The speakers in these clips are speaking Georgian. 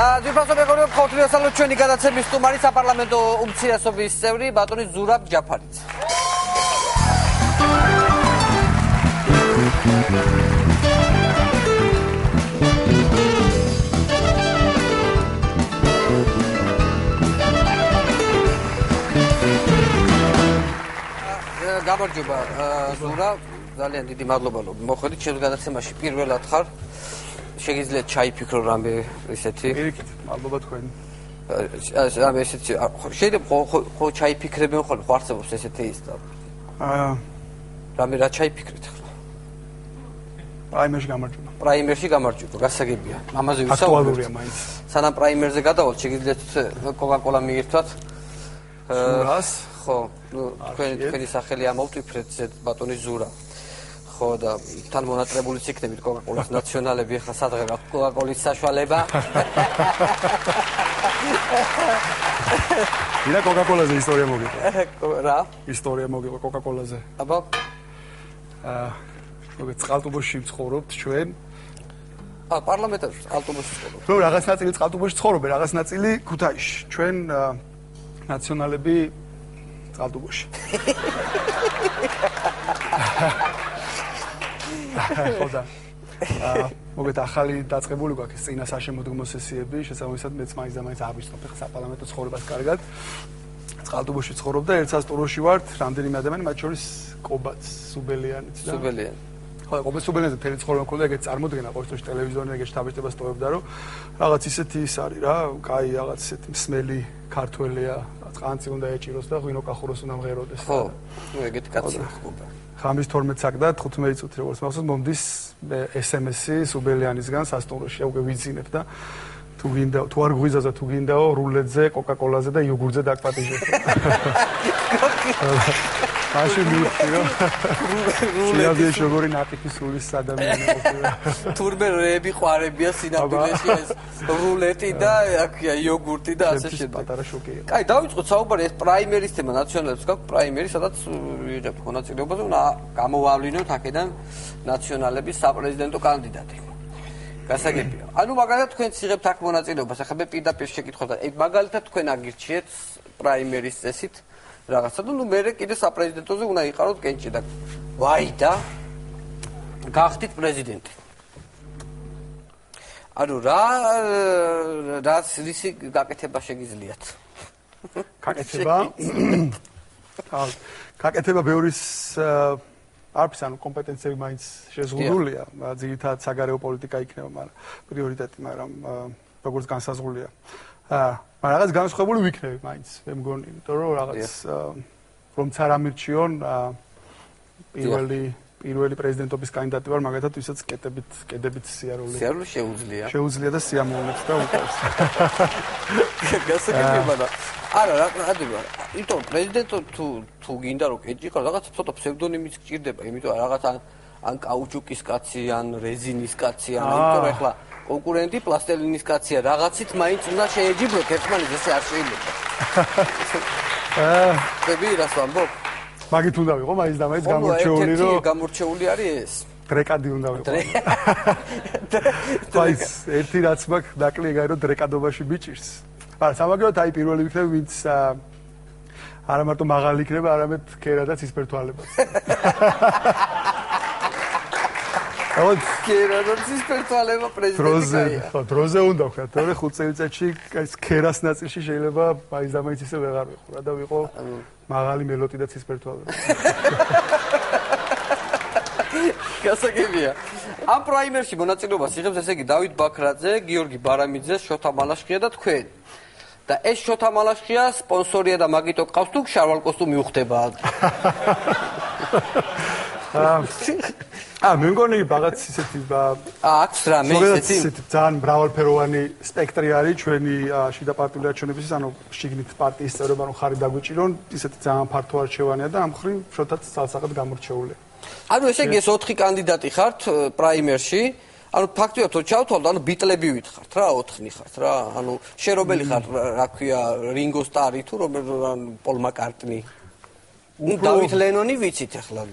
ძვირფასო მეგობრებო, ხოთლიოსალო ჩვენი გადაცემის სტუმარი საპარლამენტო უმცირესობის წევრი ბატონი ზურაბ ჯაფარიც. გამარჯობა ზურაბ, ძალიან დიდი მადლობა რომ მოხვედით ჩემს გადაცემაში პირველად ხარ. შეგიძლიათ ჩაიფიქრო რამე ესეთი? პირიქით, მადლობა თქვენ. რამე ესეთი შეიძლება ხო ჩაიფიქრებენ ხოლმე, ხო არსებობს ესეთი ის და რამე რა ჩაიფიქრეთ ახლა? პრაიმერში გამარჯობა. პრაიმერში გამარჯობა, გასაგებია. ამაზე ვისაუბრებთ. აქტუალურია მაინც. სანამ პრაიმერზე გადავალთ, შეგიძლიათ კოკა-კოლა მიირთვათ? ზურას? ხო, თქვენი სახელი ამოვტვიფრეთ ბატონი ზურა. ხო და თან მონაწილეულიც იქნებით კოკა-კოლის ნაციონალები, ახლა სადღაც კოკა-კოლის საშუალება. ვიდა კოკა-კოლაზე ისტორია მოგიყვა? რა? ისტორია მოგიყვა კოკა-კოლაზე. აბა მოგეთ წყალტუბოში ვცხოვრობთ ჩვენ. პარლამენტში წყალტუბოში ვცხოვრობთ. ნუ რაღაც ნაწილი წყალტუბოში ცხოვრობენ, რაღაც ნაწილი ქუთაისში. ჩვენ ნაციონალები წყალტუბოში. ხოდა მოგეთ ახალი დაწყებული გვაქვს წინა საშემოდგომო სესიები, შესაბამისად მეც მაინც და მაინც ავიცნობ ხა საპარლამენტო ცხოვრებას კარგად. წყალტუბოში ვცხოვრობ და ერთ სასტუმროში ვართ, რამდენიმე ადამიანი, მათ შორის კობაც, სუბელიანიც და სუბელიანი. ხო, კობაც სუბელიანზე მთელი ცხოვრება მქონდა, ეგეც წარმოდგენა ყოველ შემთხვევაში ტელევიზორიდან ეგეც შთაბეჭდებას ტოვებდა, რომ რაღაც ისეთი ის არის რა, კაი რაღაც ისეთი მსმელი ქართველია, წყანწი უნდა ეჭიროს და ღვინო კახუროს უნდა მღეროდეს. ხო, ნუ ეგეთი კაცია ხობა. ხამის 12 საათი და 15 წუთი როგორც მახსოვს მომდის SMS-ი სუბელიანისგან სასტუმროში უკვე ვიძინებ და თუ გინდა თუ არ გვიზაზა თუ გინდაო რულეტზე, კოკა-კოლაზე და იოგურტზე დაგპატიჟებ. მაშინ მივხვდი რომ რულეტის როგორი ნატიფი სულის ადამიანი ყოფილა. თურმე რეები ყვარებია სინამდვილეში ეს რულეტი და აქია იოგურტი და ასე შემდეგ. პატარა შოკია. კაი, დავიწყოთ საუბარი ეს პრაიმერის თემა, ნაციონალებს გაქვს პრაიმერი, სადაც ვიღებთ მონაწილეობაზე, უნდა გამოავლინოთ აქედან ნაციონალების საპრეზიდენტო კანდიდატი. გასაგებია. ანუ მაგალითად თქვენც იღებთ აქ მონაწილეობას, ახლა მე პირდაპირ შეკითხავ და მაგალითად თქვენ აგირჩიეთ პრაიმერის წესით რაღაცა და ნუ მე კიდე საპრეზიდენტოზე უნდა იყაროთ კენჭი და ვაი და გახდით პრეზიდენტი. ანუ რა რისი გაკეთება შეგიძლიათ? გაკეთება ბევრის არც ანუ კომპეტენციები მაინც შეზღუდულია, ძირითადად საგარეო პოლიტიკა იქნება, მაგრამ პრიორიტეტი, მაგრამ როგორც განსაზღვრულია. მაგრამ რაღაც განსხვავებული ვიქნები მაინც, მე მგონი, იმიტომ რომ რაღაც რომც არ ამირჩიონ პირველი პრეზიდენტობის კანდიდატი ვარ, მაგათაც ვისაც კედებით სიარული. სიარული შეუძლია. შეუძლია და სიამოვნებს და უკავს. გასაგებია და არა რა იმიტომ პრეზიდენტო თუ გინდა რომ კეჭი ყავს რაღაც ცოტა ფსევდონიმიც გჭირდება, იმიტომ რაღაც ან კაუჩუკის კაცი, ან რეზინის კაცი, ან იმიტომ ახლა კონკურენტი პლასტელინის კაცია, რაღაცით მაინც უნდა შეეჯიბროთ ერთმანეთს, ესე არ შეიძლება. ხები რას ვამბობ? მაგით უნდა ვიყო, მაინც და მაინც გამორჩეული რომ გამორჩეული არის ეს. დრეკადი უნდა ვიყო. მაინც ერთი რაც მაქვს დაკლიგა რომ დრეკადობაში მიჭირს. მაგრამ სამაგეროთ აი პირველი ვიქნები, ვინც არა მარტო მაღალი იქნება, არამედ ქერადაც ისპერთვალებაც. ქერადაც ისპერთვალება პრეზიდენტია. ხო, დროზე უნდა ვქნათ, თორე 5 წელიწადში აი ქერას ნაწილში შეიძლება მაინც და მაინც ისე ვეღარ ვიყო რა და ვიყო მაღალი მელოტი და ისპერთვალება. გასაგებია. ამ პრაიმერში მონაწილეობას იღებს ესე იგი დავით ბაქრაძე, გიორგი ბარამიძე, შოთა მალაშხია და თქვენ. და ეს შოთა მალაშხია სპონსორია და მაგიტო ყავს თუ შარვალ კოსტუმი უხდება. მე მგონი რაღაც ისეთი აქვს რამე ისეთი ძალიან მრავალფეროვანი სპექტრი არის ჩვენი შიდა პარტიული არჩევნების, ანუ შიგნით პარტიის წევრებმა რომ ხარი დაგვიჭირონ, ისეთი ძალიან ფართო არჩევანია და ამ მხრივ შოთაც ძალსაღად გამორჩეულია. ანუ ესე იგი ეს 4 კანდიდატი ხართ პრაიმერში. ანუ ფაქტია თუ ჩავთვალთ, ანუ ბიტლები ვითხართ რა, 4 ხართ რა. ანუ შერობელი ხარ, რა ქვია, რინგო სტარი თუ რომ პოლ მაკარტნი. დავით ლენონი ვიცით ახლა.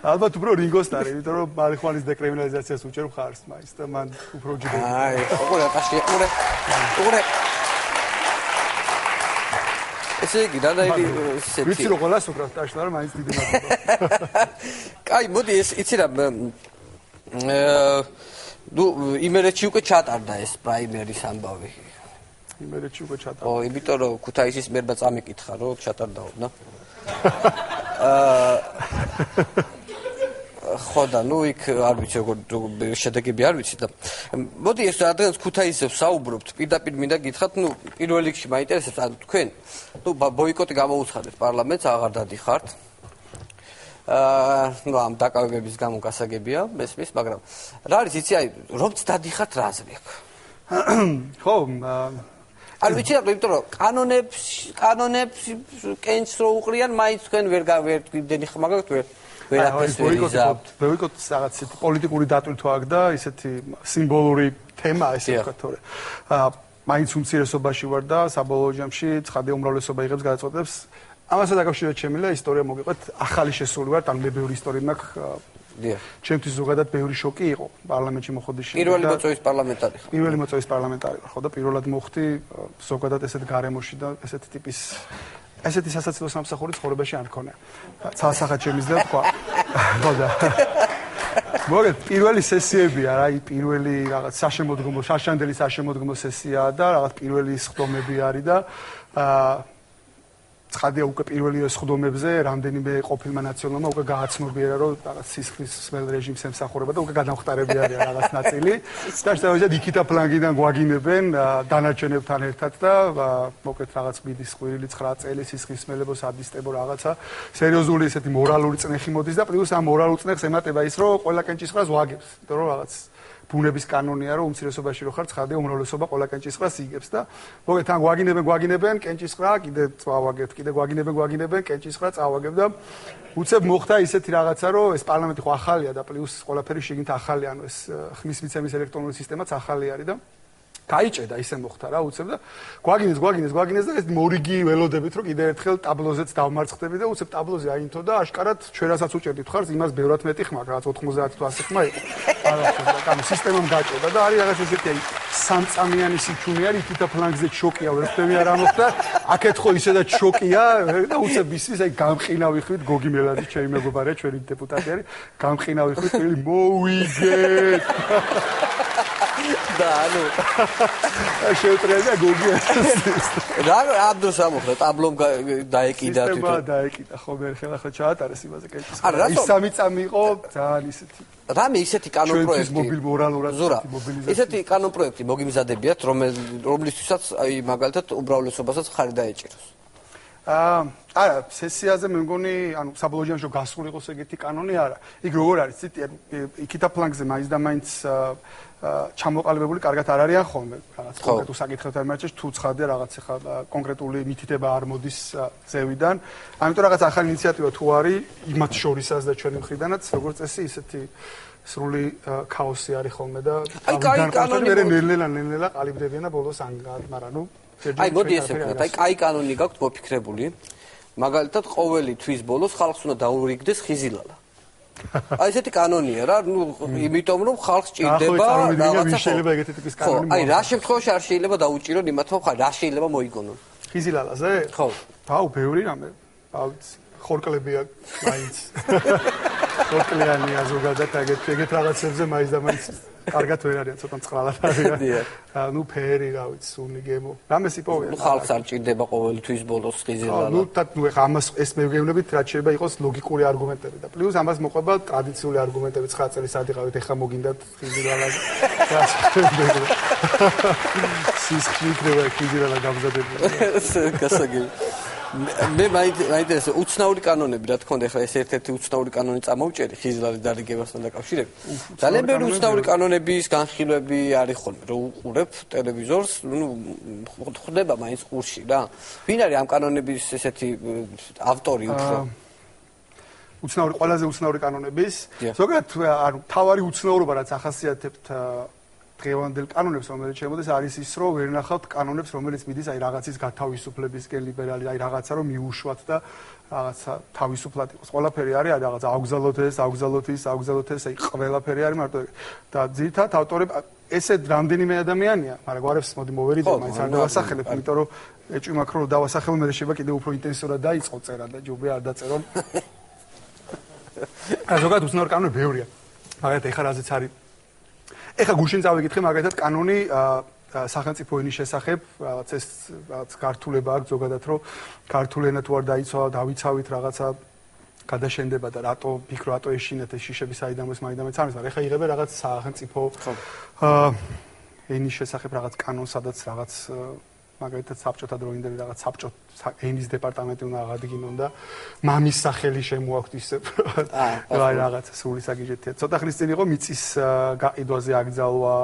ალბათ უფრო რინგოს არის, იმიტომ რომ მარიხუანის დეკრიმინალიზაციას უჭერ მხარს მაინც და მან უფრო ჯდება. აი, უყურე. ესე იგი, დადაიდი ესეთი. ვიცი რომ ყველას უკრავთ ტაშლა რომ მაინც დიდი მადლობა. კაი, მოდი ეს იცი რა იმერეთში უკვე ჩატარდა ეს პრაიმერის ამბავი. იმერეთში უკვე ჩატარდა. ო, იმიტომ რომ ქუთაისის მერბა წამიკითხა რომ ჩატარდაო, ნა? ხო და ნუ იქ არ ვიცი როგორ შედეგები არ ვიცი და მოდი ეს რადგანაც ქუთაისზე ვსაუბრობთ პირდაპირ მინდა გითხრათ ნუ პირველ რიგში მაინტერესებს ანუ თქვენ ნუ ბოიკოტი გამოუცხადეთ პარლამენტს აღარ დადიხართ ნუ ამ დაკავებების გამო გასაგებია მესმის მაგრამ რა არის იცი აი რომც დადიხართ რა აზრი აქვს ხო არ ვიცი რა იმიტომ რომ კანონებს კენს რო უყრიან მაინც თქვენ ვერ გიდენი ხმაგავთ ბოიკოტის რაღაც ისეთი პოლიტიკური დატვირთვა აქვს და ისეთი სიმბოლური თემა ესე ვთქვათ თორე მაინც უმცირესობაში ვარ და საბოლოო ჯამში ცხადი უმრავლესობა იღებს გადაწყვეტებს ამასთან დაკავშირებით შემიძლია ისტორია მოგიყვეთ ახალი შესული ვარ ან მე ბევრი ისტორია მაქვს ჩემთვის ზოგადად ბევრი შოკი იყო პარლამენტში მოხდის პირველი მოწვევის პარლამენტარი ხარ პირველი მოწვევის პარლამენტარი ვარ ხო და პირველად მოხდი ზოგადად ესეთ გარემოში და ესეთი ტიპის ესეთი სასაცილო სამსახური ცხოვრებაში არ მქონია. ცალსახად შემიძლია თქვა. ხო და. მოგეთ პირველი სესიებია რა, პირველი რაღაც საშემოდგომო, შაშანდელი საშემოდგომო სესიაა და რაღაც პირველი სხდომები არის და ცხადია უკვე პირველი სხდომებზე რამდენიმე ყოფილმა ნაციონალმა უკვე გააცნობიერა რომ რაღაც სისხლისმელ რეჟიმს ემსახურება და უკვე გადამხტარები არის რაღაც ნაწილი და შესაძლოა იქითა ფლანგიდან გვაგინებენ დანარჩენებთან ერთად და მოკეთ რაღაც მიდის ყვირილი 9 წელი სისხლისმელებო სადისტებო რაღაცა სერიოზული ესეთი მორალური წნეხი მოდის და პლუს ამ მორალურ წნეხს ემატება ის რომ ყველა კენჭისყრას ვაგებს იმიტომ რომ რაღაც ბუნების კანონია რომ უმცირესობაში რო ხარ ცხადია უმრავლესობა ყველა კენჭისყრას იგებს და მოგეთ ან გვაგინებენ კენჭისყრა კიდე წავაგებთ კიდე გვაგინებენ კენჭისყრა წავაგებ და უცებ მოხდა ისეთი რაღაცა რომ ეს პარლამენტი ხო ახალია და პლუს ყველაფერი შიგნით ახალია ანუ ეს ხმის მიცემის ელექტრონული სისტემაც ახალი არის და გაიჭედა ისე მოხდა რა უცებ და გვაგინეს და ეს მორიგი ველოდებით რომ კიდე ერთხელ ტაბლოზეც დავმარცხდები და უცებ ტაბლოზე აინთო და აშკარად ჩვენასაც უჭერდით ხარს იმას ბევრად მეტი ხმა რაღაც 90 თუ 100 ხმა იყო ანუ სისტემამ გაჭედა და არის რაღაც ესეთი აი სამწამიანი სიჩუნე არის იქითა ფლანგზე შოკია ვერაფერი არ ამოხდა აქეთ ხო ისედაც შოკია და უცებ ისის აი გამყინავი ხვით გოგი მელადი ჩემი მეგობარია ჩვენი დეპუტატი არის გამყინავი ხვით პირი მოვიგეთ და ანუ შევტრია გოგი რა ამ დროს ამოხდა ტაბლომ დაეკიდა თვითონ დაეკიდა ხო მე ხელა ხო ჩაატარეს იმაზე კენჭის ის სამი წამი იყო ძალიან ისეთი რამე ისეთი კანონპროექტი მობილ მორალურად მობილიზაცია ისეთი კანონპროექტი მოგიმზადებიათ რომლისთვისაც აი მაგალითად უმრავლესობასაც ხარი დაეჭიროს არა სესიაზე მე მგონი ანუ საბოლოო ჯამში გასული იყოს ეგეთი კანონი არა იქ როგორ არის ციტი იქითა ფლანგზე მაინც და მაინც ჩამოყალიბებული კარგად არ არიან ხოლმე რაღაც კონკრეტულ საკითხებთან მიმართებით თუ ცხადია რაღაც ახლა კონკრეტული მითითება არ მოდის ზევიდან ამიტომ რაღაც ახალი ინიციატივა თუ არის იმათ შორისაც და ჩვენი მხრიდანაც როგორც წესი ისეთი სრული ქაოსი არის ხოლმე და აი კაი კანონი ნელ-ნელა ყალიბდებიან და ბოლოს მაგრამ ნუ აი მოდი ესე ვქნათ აი კაი კანონი გაქვთ მოფიქრებული მაგალითად ყოველი თვის ბოლოს ხალხს უნდა დაურიგდეს ხიზილალა აი ესეთი კანონია რა ნუ იმიტომ რომ ხალხს ჭირდება რაღაცა შეიძლება ეგეთი ტიპის კანონი აი რა შემთხვევაში არ შეიძლება დაუჭირონ იმათო ხა რა შეიძლება მოიგონონ ხიზილალაზე ხო აუ ბევრი რამე აუ ხორკლებია მაინც ხორკლიანია ზოგადად ეგეთ რაღაცებზე მაინც და მაინც კარგად ვერ არიან ცოტა წყალად არიან ნუ ფერი რა ვიცი სუნი გემო რამეს იპოვია ნუ ხალხს არ ჭირდება ყოველთვის ბოლოს ხიზილალა ნუ ეხა ამას ეს მე ვგეუბნებით რაც შეიძლება იყოს ლოგიკური არგუმენტები და პლუს ამას მოყვება ტრადიციული არგუმენტები 9 წელი სადიღავით ეხა მოგინდათ ხიზილალა სისხლი იქნება ხიზილალა გამზადებული გასაგები მე მაინტერესებს უცნაური კანონები რა თქონდა ეხლა ეს ერთ-ერთი უცნაური კანონი წამოვჭერი ხიზილალის დარიგებასთან დაკავშირებით ძალიან ბევრი უცნაური კანონების განხილვები არის ხოლმე რომ უყურებ ტელევიზორს ნუ ხდება მაინც ყურში რა ვინ არის ამ კანონების ესეთი ავტორი უფრო უცნაური ყველაზე უცნაური კანონების ზოგადად ანუ თავარი უცნაურობა რაც ახასიათებთ დღევანდელ კანონებს, რომელიც შემოდის, არის ის, რომ ვერ ნახავთ კანონებს, რომელიც მიდის აი რაღაცის გათავისუფლებისკენ ლიბერალი, აი რაღაცა რომ მიუშვათ და რაღაცა თავისუფლად იყოს. ყველაფერი არის რაღაცა აუგზავნოთ ეს, აუგზავნოთ ეს, აი ყველაფერი არის მარტო და ძირითადად ავტორები ესე რამდენიმე ადამიანია, მაგრამ გვარებს მოდი მოვერიდე, მაინც არ დავასახელებ, იმიტომ რომ ეჭვი მაქვს რომ დავასახელო, მე შეიძლება კიდევ უფრო ინტენსიურად დაიწყო წერა და ჯობია არ დაწერო. ზოგადად უცნაური კანონები ბევრია. მაგალითად ეხლა რაზეც არის ეხლა გუშინ წავიკითხე მაგალითად კანონი სახელმწიფო ენის შესახებ, რაღაც ეს რაღაც გართულება აქვს ზოგადად, რომ ქართული ენა თუ არ დაიცვა, დავიცავით რაღაცა გადაშენდება და რატო ფიქრო რატო ეშინათ ეს შიშები საიდან მაინდამაც არის, მაგრამ ეხლა იღებენ რაღაც სახელმწიფო ენის შესახებ რაღაც კანონს, სადაც რაღაც მაგალითად საბჭოთა დროინდელი რაღაც საბჭო ენის დეპარტამენტი უნდა აღადგინონ და მამის სახელი შემოაქვთ ისე რაღაც სული საგიჟეთია. ცოტა ხნის წინ იყო მიწის გაყიდვაზე აკრძალვა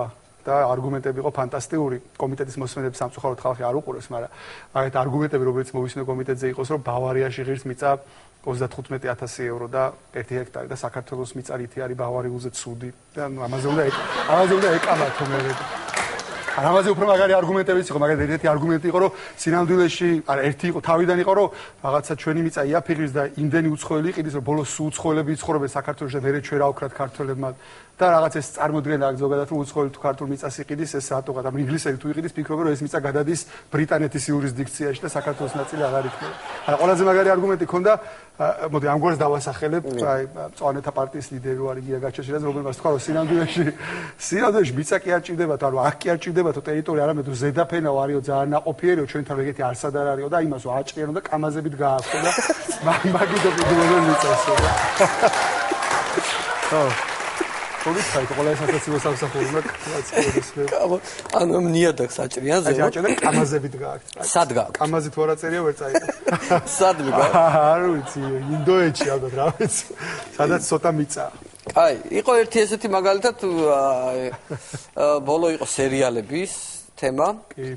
და არგუმენტები იყო ფანტასტიკური. კომიტეტის მოსმენების სამწუხაროდ ხალხი არ უყურებს, მაგრამ მაგალითად არგუმენტები რომელიც მოვისმენთ კომიტეტზე იყოს, რომ ბავარიაში ღირს მიწა 35,000 евро და 1 ჰექტარი და საქართველოს მიწა რითი არის ბავარიულზე ცუდი და ამაზე უნდა ეკამათო მე. ამაზე უფრო მაგარი არგუმენტებიც იყო, მაგალითად ერთი არგუმენტი იყო, რომ სინამდვილეში, არა ერთი იყო, თავიდან იყო, რომ რაღაცა ჩვენი მიწა იაფიღის და იმდენი უცხოელი იყიდეს, რომ ბოლოს უცხოელები იცხოვრობენ საქართველოში და მერე ჩვენ რა ვქრათ ქართველებმა და რაღაც ეს წარმოდგენა აქვს ზოგადად, რომ უცხოელი თუ ქართულ მიწას იყიდეს, ეს რატოღა და ინგლისელი თუ იყიდეს, ფიქრობენ, რომ ეს მიწა გადადის ბრიტანეთის იურისდიქციაში და საქართველოს ნაწილი აღარ იქნება. არა, ყველაზე მაგარი არგუმენტი ქონდა, მოდი ამგვარს დავასახელებ, აი მწვანეთა პარტიის ლიდერი რო არის გია გაჩეჩილაძე, რომელმაც თქვა, რომ სინამდვილეში მიწა კი არ ჭირდებათ, არა, აქ კი არ ჭირდებათო ტერიტორია, არამედ ზედაფენაო არისო ძალიან ნაყოფიერიო, ჩვენთან ეგეთი არსად არ არისო და იმასო აჭყიერო და კამაზებით გააქვთ და მაგით ოპიდრობენ მიწასო და ხო პოლიცია იყო ყველა სასაცილო სამსახური უნდა კაცკიერსმე. ანუ ნიადაგს აჭრიან ზემოთ. აჭრიან და კამაზებით გააქვთ. სად გააქვთ? კამაზი თუ არა წერია ვერ წაიღო. სად გააქვთ? არ ვიცი, ინდოეთში ალბათ რა ვიცი. სადაც ცოტა მიწაა. აი, იყო ერთი ესეთი მაგალითად ბოლო იყო სერიალების თემა. კი.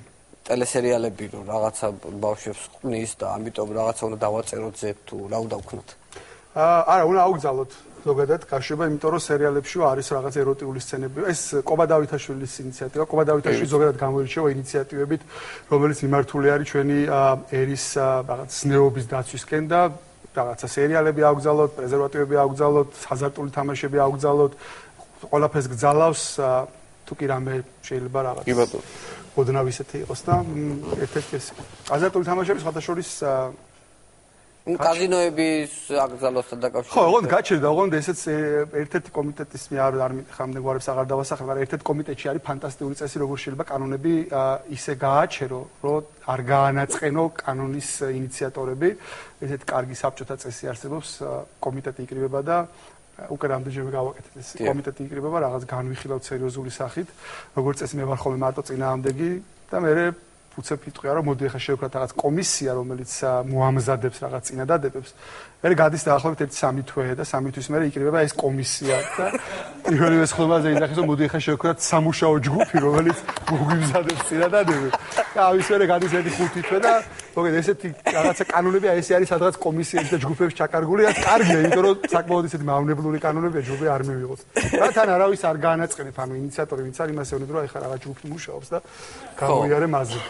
ტელესერიალები რო რაღაცა ბავშვებს ყნის და ამიტომ რაღაცა უნდა დავაწეროთ ზებ თუ რა უნდა ვქნათ. არა, უნდა აუგზავნოთ. ზოგადად გაშვება, იმიტომ რომ სერიალებში არის რაღაც ეროტიული სცენები. ეს კობა დავითაშვილის ინიციატივა. კობა დავითაშვილი ზოგადად გამოირჩევა ინიციატივებით, რომელიც მიმართული არის ჩვენი ერის რაღაც ზნეობის დაცვისკენ და რაღაცა სერიალები აუგზავნოთ, პრეზერვატივები აუგზავნოთ, აზარტული თამაშები აუგზავნოთ. ყველაფერს გძალავს, თუ კი რამე შეიძლება რაღაც. კი ბატონო. ოდნავ ისეთი იყოს და ერთ-ერთი ეს აზარტული თამაშები სხვადასხვა კაზინოების აკრძალვასთან დაკავშირებით. ხო, ოღონდ გაჩერდა, ოღონდ ესეც ერთ-ერთი კომიტეტის მე არ მითხამდე გვარებს აღარ დავასახებ, მაგრამ ერთ-ერთ კომიტეტში არის ფანტასტიკური წესი, როგორ შეიძლება კანონები ისე გააჩერო, რომ არ გაანაწყენო კანონის ინიციატორები. ესეთი კარგი საბჭოთა წესი არსებობს, კომიტეტი იკრიბება და უკვე რამდენჯერმე გავაკეთეთ ეს კომიტეტი იკრიბება რაღაც განვიხილავთ სერიოზული სახით, როგორც წესი მე ვარ ხოლმე მარტო წინააღმდეგი და მე უცებ იტყვია რომ მოდი ახლა შევქრათ რაღაც კომისია რომელიც მოამზადებს რაღაც წინადადებებს. მე გადის დაახლოებით 1-3 თვე და 3 თვის მერე იკრიბება ეს კომისია და პირველივე ხმაზე იძახეს რომ მოდი ახლა შევქრათ სამუშაო ჯგუფი რომელიც მოგვიმზადებს წინადადებებს. და ამის მერე გადის 1-5 თვე და მოგეთ ესეთი რაღაცა კანონები აი ესე არის სადღაც კომისიებში და ჯგუფებში ჩაკარგული, რაც კარგია, იმიტომ რომ საკმაოდ ისეთი მავნებლური კანონებია ჯობია არ მივიღოთ. და თან არავის არ გაანაწყენებ, ანუ ინიციატორი ვინც არის იმას ეუბნება რომ ეხლა რაღაც ჯგუფი მუშაობს და გამოიარე მასზე.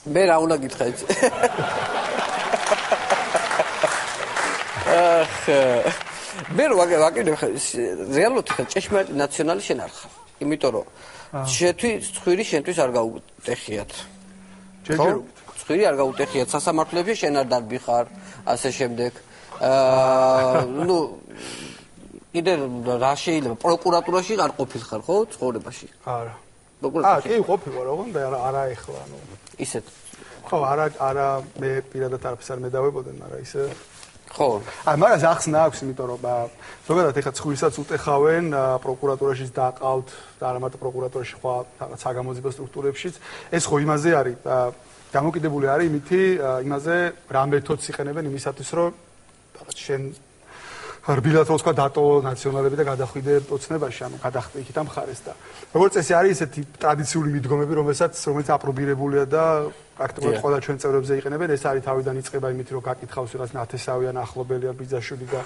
მე რა უნდა გითხრა იცი? მე რო ვაკეთებ რეალურად ხა ჭეშმარიტ ნაციონალი შენ არ ხარ. იმიტომ რომ ცხვირი შენთვის არ გაუტეხიათ. ჯერჯერობით. ცხვირი არ გაუტეხიათ სასამართლოებში შენ არ დარბი ხარ, ასე შემდეგ. ნუ კიდე რა შეიძლება პროკურატურაში არ ყოფილ ხარ ხო ცხოვრებაში? არა. კი ყოფილი ვარ, ოღონდ არა ეხლა, ანუ ისეთ. ხო, არა მე პირადად არაფერს არ მედავებოდენ, მაგრამ ისე ხო. მაგას ახსნა აქვს, იმიტომ რომ ზოგადად ეხლა ცხვირსაც უტეხავენ, პროკურატურაშიც დაყავთ და არა მარტო პროკურატურაში, ხო, რაღაც საგამოძიებო სტრუქტურებშიც. ეს ხო იმაზე არის, დამოკიდებული არის იმაზე, რა მეთოდს იყენებენ იმისათვის, რომ რაღაც შენ რბილად რო თქვა დატო ნაციონალები და გადახვიდე ოცნებაში, ანუ გადახტე იქით ამ ხარეს და როგორც წესი არის ესეთი ტრადიციული მიდგომები, რომელიც აპრობირებულია და პრაქტიკულად ყველა ჩვენ წევრებზე იყენებენ. ეს არის თავიდან იწყება იმით, რომ გაკითხავს ვიღაც ნათესავი ან ახლობელი ან ბიძაშვილი და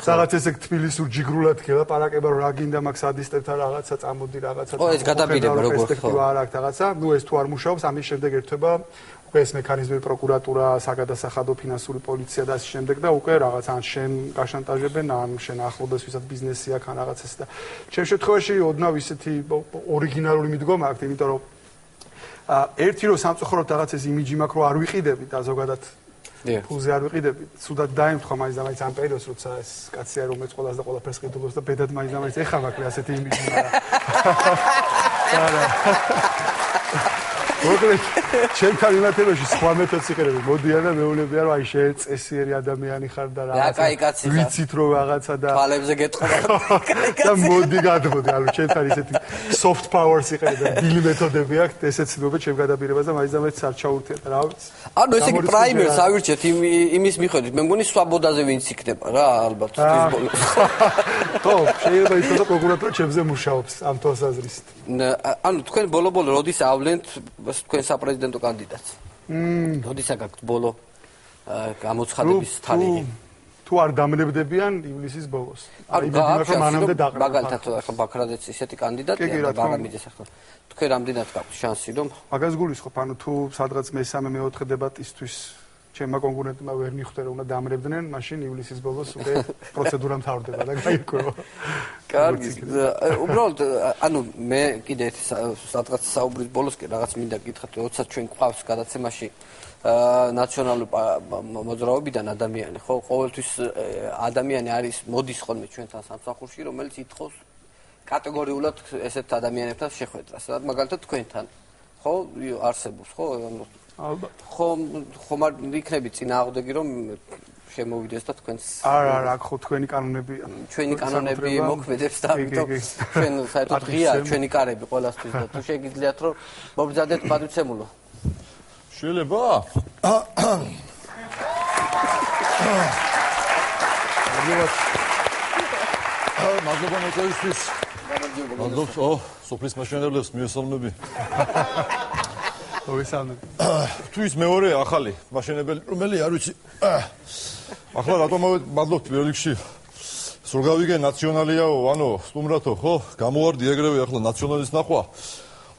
რაღაც ესე თბილისურ ჯიგრულად გელაპარაკება, რომ რა გინდა მაგ სადისტებთან რაღაცა წამოდი რაღაცა. ეს გადაპირება როგორ პერსპექტივა არ აქვს რაღაცა. ნუ ეს თუ არ მუშაობს, ამის შემდეგ ერთვება ეს მექანიზმი პროკურატურა, საგადასახადო ფინანსური პოლიცია და ასე შემდეგ და უკვე რაღაც ან შენ გაშანტაჟებენ, ან შენ ახლობელს ვისაც ბიზნესი აქვს ან რაღაც ეს და ჩემ შემთხვევაში ოდნავ ისეთი ორიგინალური მიდგომა აქვს, იმიტომ რომ ერთი რომ სამწუხაროდ რაღაც ეს იმიჯი მაქვს, რომ არ ვიყიდები და ზოგადად ფულზე არ ვიყიდები, ცუდად დაემთხვა მაინც და მაინც ამ პერიოდს, როცა ეს კაცი არის, რომელიც ყველას და ყველაფერს ყიდულობს და ბედად მაინც და მაინც ეხა მაქვს ასეთი იმიჯი, მაგრამ მოკლედ, ჩემთან იმათებაში სხვა მეთოდს იყენებენ. მოდიან და მეუბნებიან, რომ აი შენ წესიერი ადამიანი ხარ და რაღაცა ვიცით რომ რაღაცა და თვალებზე გეტყობა. და მოდი გადმოდი, ანუ ჩემთან ისეთი soft powers იყენებენ, დილი მეთოდები აქვს, ესეც ცდილობენ ჩემ გადაპირებას და მაინც და მაინც არ ჩაურთიათ, რა ვიცი. ანუ ესე იგი პრაიმერს ავირჩიეთ იმის მიხედვით, მე მგონი სვაბოდაზე ვინც იქნება რა, ალბათ ის ბოლოს. ხო, შეიძლება ითქვას, რომ პროკურატურა ჩემზე მუშაობს ამ თვალსაზრისით. ანუ თქვენ ბოლო-ბოლო როდის ავლენთ თქვენ საპრეზიდენტო კანდიდატს. როდის გაქვთ ბოლო გამოცხადების თარიღი? თუ არ დამნებდებიან ივლისის ბოლოს. აი მანამდე დაყრა. მაგალითად ახლა ბაქრაძეც ისეთი კანდიდატია და ბაღამიძეს ახლა. თქვენ რამდენად გაქვთ შანსი რომ მაგას გულისხმობ, ანუ თუ სადღაც მესამე მეოთხე დებატისთვის ჩემმა კონკურენტმა ვერ მიხვდა რომ უნდა დამრებდნენ, მაშინ ივლისის ბოლოს უკვე პროცედურა მთავრდება და გაირკვევა. კარგი. უბრალოდ ანუ მე კიდე სადღაც საუბრის ბოლოს კი რაღაც მინდა გითხრათ, როდესაც ჩვენ გვყავს გადაცემაში ნაციონალური მოძრაობიდან ადამიანი, ხო, ყოველთვის ადამიანი არის მოდის ხოლმე ჩვენთან სამსახურში, რომელიც ითხოვს კატეგორიულად ესეთ ადამიანებთან შეხვედრას. მაგალითად თქვენთან, ხო, არსებობს, ხო, ალბათ. ხომ არ იქნები წინააღმდეგი რომ შემოვიდეს და თქვენს არა, ხო თქვენი კანონებია. ჩვენი კანონები მოქმედებს და ამიტომ ჩვენ საერთოდ ღია ჩვენი კარები ყველასთვის და თუ შეგიძლიათ რომ მობრძადეთ პატივცემულო. შეიძლება? მადლობა მოწვევისთვის. მადლობა, სოფლის მაშინებლებს მიესალმები. თუ ის მეორე ახალი მაშინებელი რომელი არ ვიცი. ახლა რატომ მადლობთ პირველ რიგში. სულ გავიგე ნაციონალიაო, ანუ სტუმრათო, ხო? გამოვარდი ეგრევე ახლა ნაციონალის ნახვა.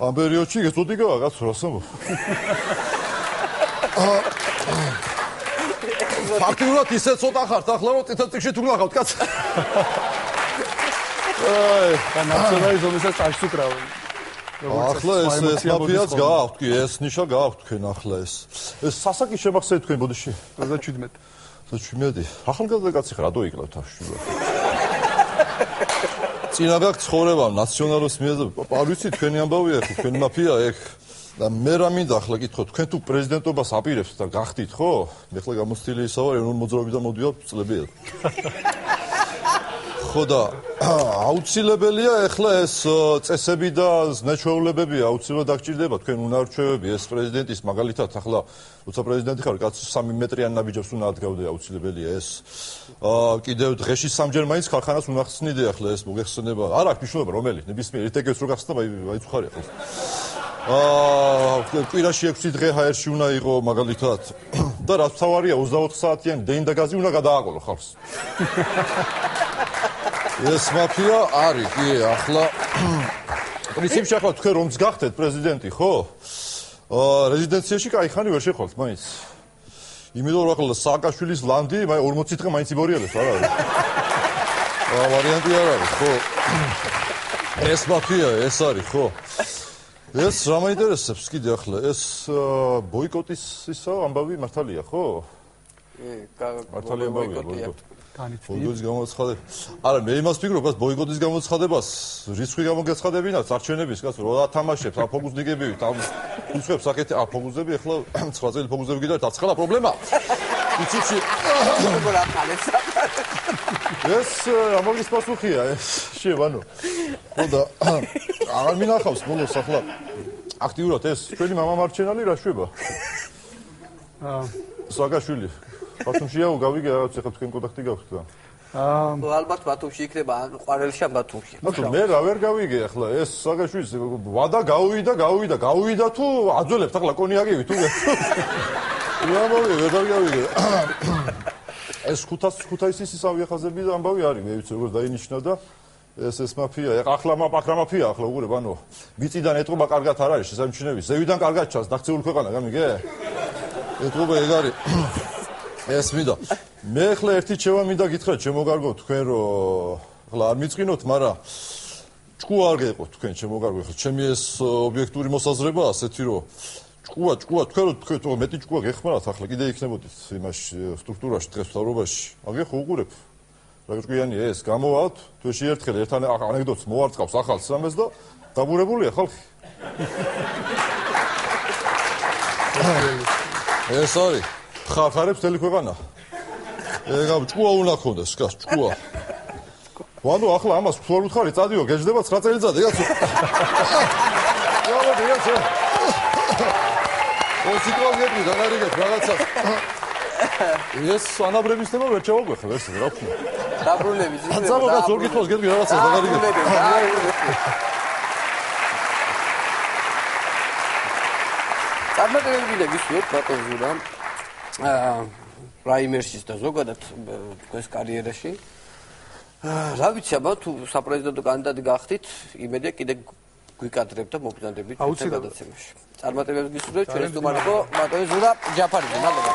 ამ პერიოდში გეწოდიგა რაღაც რასამო. ფაქტიურად ისე ცოტა ხართ ახლა რომ წითელ-წიგნში თუ გნახავთ კაც. აი, ნაციონალიზმის წაშს უკრავენ. ახლა ეს მაფიაც გააქვთ კი, ეს ნიშა გააქვთ თქვენ ახლა ეს. ეს სასაკი შემახსენეთ თქვენ ბოდიში. 37. 37. ახალგაზრდა კაცი ხარ, რატო იკლავთ ახლა? წინა გაქვთ ცხოვრება ნაციონალოს მიერ, არ ვიცი თქვენი ამბავია ხო, თქვენი მაფია ეგ. და მე რა მინდა ახლა გითხოთ, თქვენ თუ პრეზიდენტობას აპირებთ და გახდით, ხო? მე ახლა გამოცდილი ისავარ, რომ მოძრაობიდან მოდივა წლებია. ხო და აუცილებელია ახლა ეს წესები და ზნეჩვეულებები აუცილებლად დაგჭირდება თქვენ უნარჩვევები ეს პრეზიდენტის მაგალითად ახლა როცა პრეზიდენტი ხარ კაც 3 მეტრიან ნაბიჯებს უნდა ადგავდე აუცილებელია ეს კიდევ დღეში სამჯერ მაინც ქარხანას უნდა ხსნიდე ახლა ეს მოგეხსენება არ აქვს მნიშვნელობა რომელი ნებისმიერ ეთეკებს რო გახსნა აი წუხარია ახლა კვირაში 6 დღე ჰაერში უნდა იყო მაგალითად და რაც თავარია 24 საათიანი დენი და გაზი უნდა გადააყოლო ხალხს ეს მაფია არის, კი, ახლა პრინციპში ახლა თქვენ რომც გახდეთ პრეზიდენტი, ხო? რეზიდენციაში кайხანი ვერ შეხვალთ მაინც. იმიტომ რომ ახლა სააკაშვილის ლანდი 40 დღე მაინც იბორიელებს, არ არის? ვარიანტი არ არის, ხო? ეს მაფია, ეს არის, ხო? ეს რა მაინტერესებს კიდე ახლა, ეს ბოიკოტის ისა ამბავი მართალია, ხო? მართალია ამბავია ბოიკოტი. ბოიკოტის გამოცხადება. არა, მე იმას ვფიქრობ, რომ ბოიკოტის გამოცხადებას რიცხვი გამოგეცხადებინათ არჩევნების, კაცო, რა თამაშებს, ა ფოკუსნიკები, ამ უცხებს აკეთე, ა ფოკუსები, ახლა 9 წელი ფოკუსები გიდართ, აცხალა პრობლემა. იცი, როგორ აფალებს? ეს ამაგის პასუხია, ეს შევანო. ხო და აღარ მინახავს ბოლოს ახლა აქტიურად ეს ჩვენი მამამარჩენალი რა შვება? სააკაშვილი ბათუმშია გავიგე რაღაც ახლა თქვენ კონტაქტი გაქვთ და ალბათ ბათუმში იქნება, ან ყვარელშა ბათუმში. მე რა ვერ გავიგე ახლა ეს საგაშვილის ვადა გავუვიდა თუ აძველებთ ახლა კონიაკივი თუ რა მოვიგე ვერ გავიგე. ეს ქუთაისის ისავი ახაზები და ამბავი არის, მე ვიცი როგორ დაინიშნა და ეს მაფია, ახლა მაფია ახლა უყურებ, ანუ მიწიდან ეტყობა კარგად არ არის შესამჩნევი, ზევიდან კარგად ჩანს, დაქცეული ქვეყანა, გამიგე? ეტყობა ეგ არის. ეს მინდა. მე ახლა ერთი ჩემო მინდა გითხრათ, ჩემო კარგო, თქვენ რომ ახლა არ მიწყინოთ, მაგრამ ჭკუა არ გეყოთ თქვენ ჩემო კარგო, ახლა ჩემი ეს ობიექტური მოსაზრებაა ასეთი რომ ჭკუა, თქვენ რომ მეტი ჭკუა გეხმარათ, ახლა კიდე იქნებოდით იმაში სტრუქტურაში, დღეს მთავრობაში. აგეხო უყურებ. რა ჭკვიანია ეს, გამოვაოთ, თვეში ერთხელ ერთთან ანეკდოტს მოვარწყავს ახალ სამეს და დაბურებულია ხალხი. ეს არის ხარხარებს მთელი ქვეყანა. ეგ ჭკუა უნდა ქონდეს, გას ჭკუა. ვანო ახლა ამას თუ არ უთხარი, წადიო, გეждდება 9 წელიწადი, კაცო. რა მოდი, ეს სიტუაცია დაგარიგეთ რაღაცა. ეს ანაბრების თემა ვერ ჩავაგვეხებ ეს რა ვქნა. დაბრუნების ის. ძაღლაც ორ კითხვას გეტყვი რაღაცა დაგარიგეთ. წარმატებები გისურვებთ ბატონ ზურა. პრაიმერშიც და ზოგადად თქვენს კარიერაში. რა ვიცი, აბა თუ საპრეზიდენტო კანდიდატი გახდით, იმედია კიდე გვიკადრებთ და მობრძანდებით გადაცემაში. წარმატებები გისურვებთ, ჩვენი სტუმარი იყო ბატონი ზურა ჯაფარიძე. მადლობა.